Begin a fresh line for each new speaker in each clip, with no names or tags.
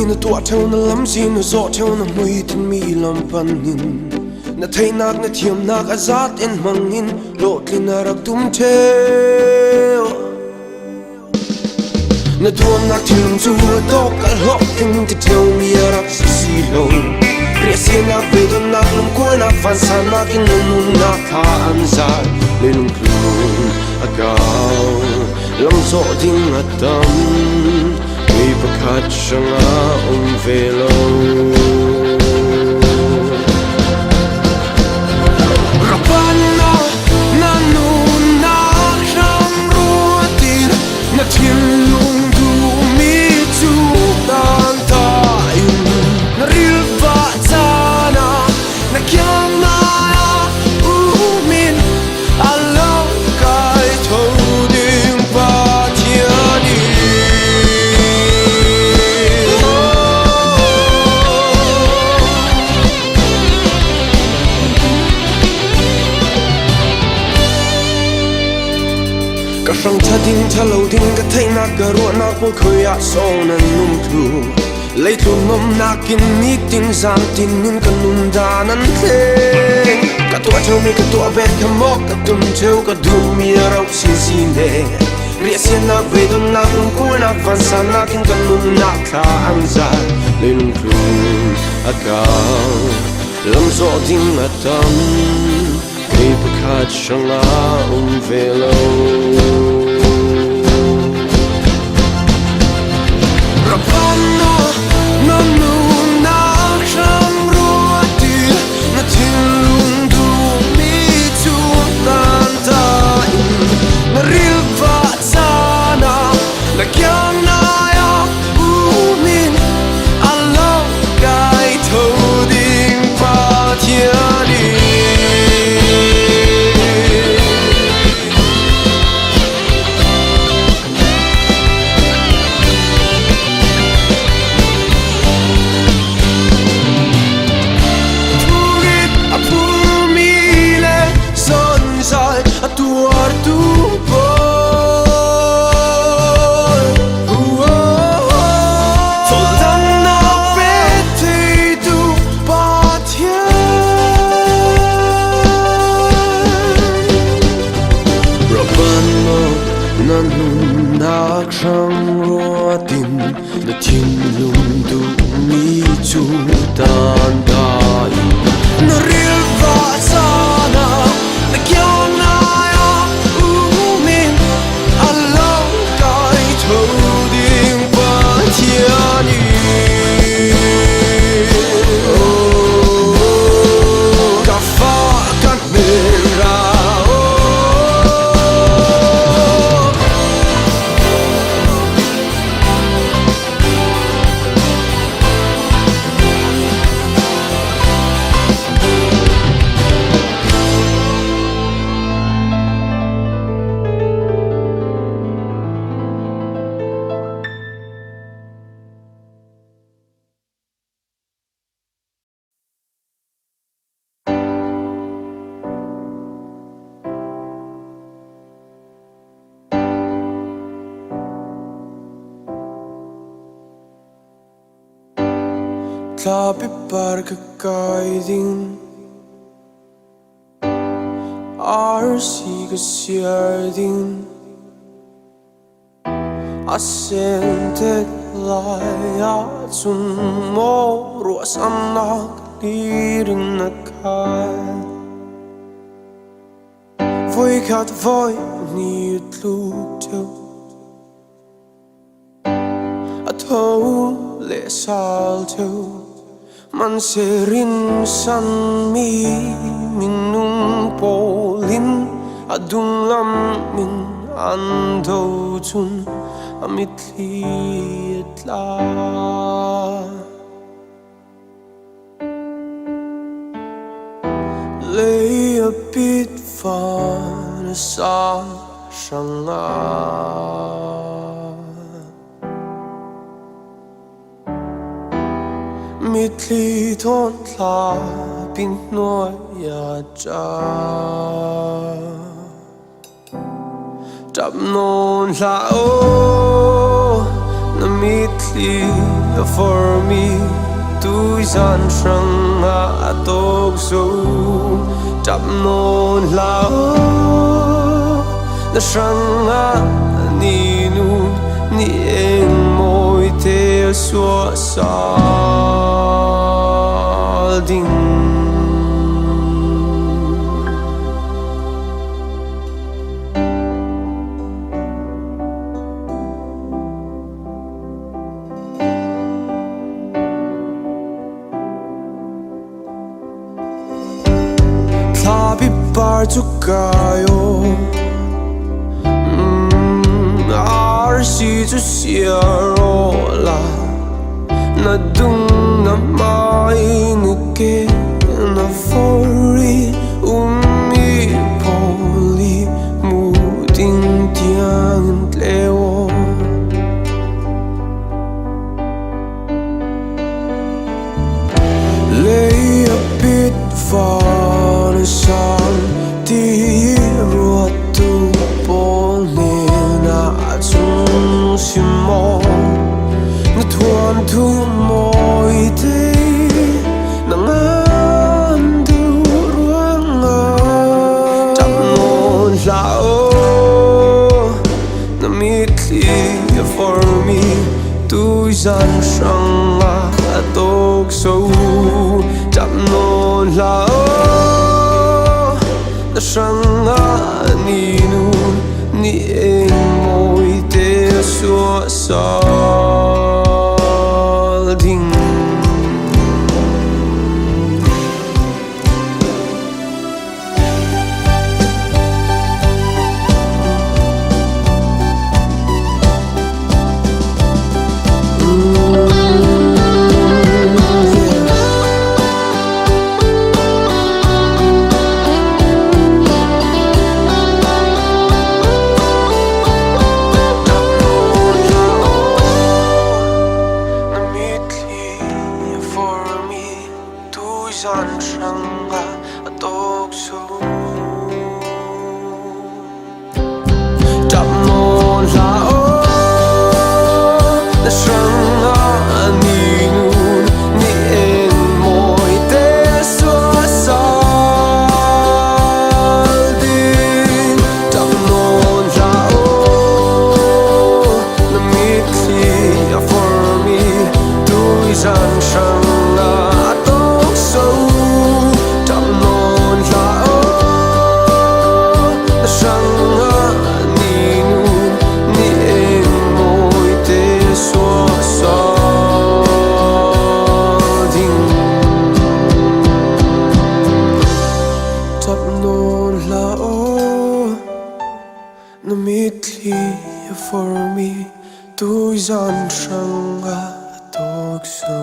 na tua theo na lam sin na zo theo na mui tin mi lam panin na thainak na thiamnak a zate hmangin lotlin na rak tum theo na tuan nak thilum chu to kal hok ting ti theo mi rak si lo Riasina vedon nak lum ko na van sa nakin nun na tha an zar le lum klun agaw lam zo ding atam ei pakhat shanga velo rapana na nun na sham ruatin na thilum du mi chu dan ta in na rilva sana na kyang na umin alo kai thoding Pathian ka sang thading thalo ding ka thainak ka ruahnak mo khoya son an num thu Leivut mom nakin meeting zam tin nin kanum danan theng ka tua theo mi ka tua bet ka mok ka tum theo ka dum mi rau siseh riasin na vedon na kum ko na van sa nakin kanum na tha an zar le lum klun agaw lam zo ding atam ei pakhat shanga velo rapana na nun na sham ruatin na thilum du mi chu dan ta na rilva sana na kyang na ya umin alo kai thoding Pathian na thinglum du mi chu tan dai na rilva sana na kyang na ya umin alo kai thoding Pathian ka fa kan mera Tapi par kakaiding arsi kasiarding asentet laya sun mo ruahnak lirin nakai voi kat voi ni tluteu atho le salteu man serin san mi minung polin adung lam min ando chun amitli tla lay a bit fun sa shanga mitli thon tla pin noi ya cha tap non la o na mitli for me tui san sang a tok so chap non lao na sang a ni nu ni eng moi te so sa ding bar to kayo arsi to siarola na dung na mai ni ke na fori umi poli mu ding thianghlim lay a bit far aside ti ruột tu bol na chung simo na tuan tu moi te na ngan du ruanga chap non lao na mitli for me tu san sang a tok so chap non lao na sang a ni nu ni eng moi te so sa ding for me tu san sang a tok so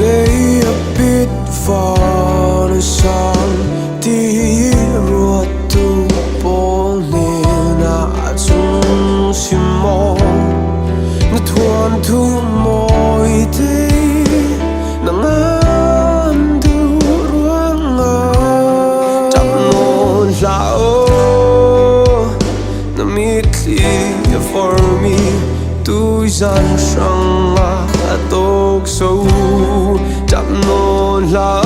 lay a bit far aside ti ruột tu bol na chung simo na tuan tu moi te na ngan du ruanga chap non lao na mitli for me tu san sang a tok so chap non lao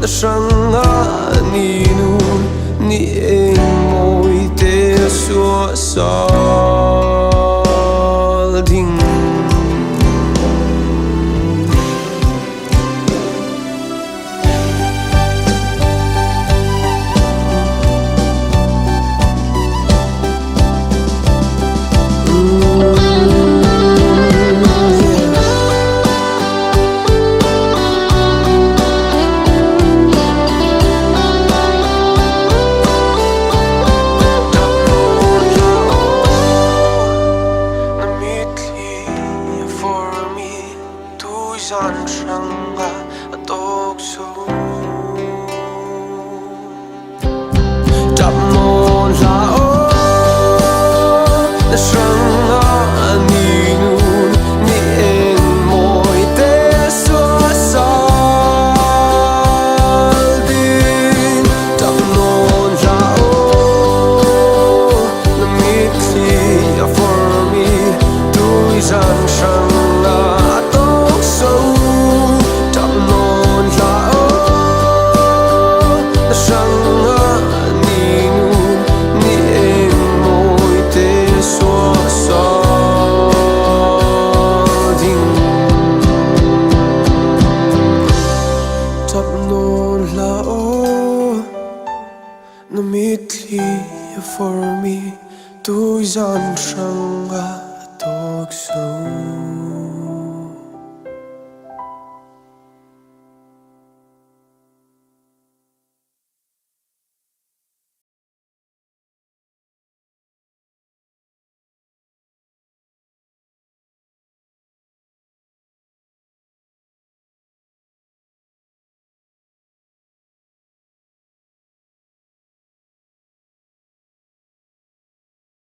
na sang a ni nu ni eng moi te so sa ding gian sang tóc sâu đậm non là sang ni nu ni em môi tê xóa xóa ding đậm non là na mitli for me tu gian sang tóc sâu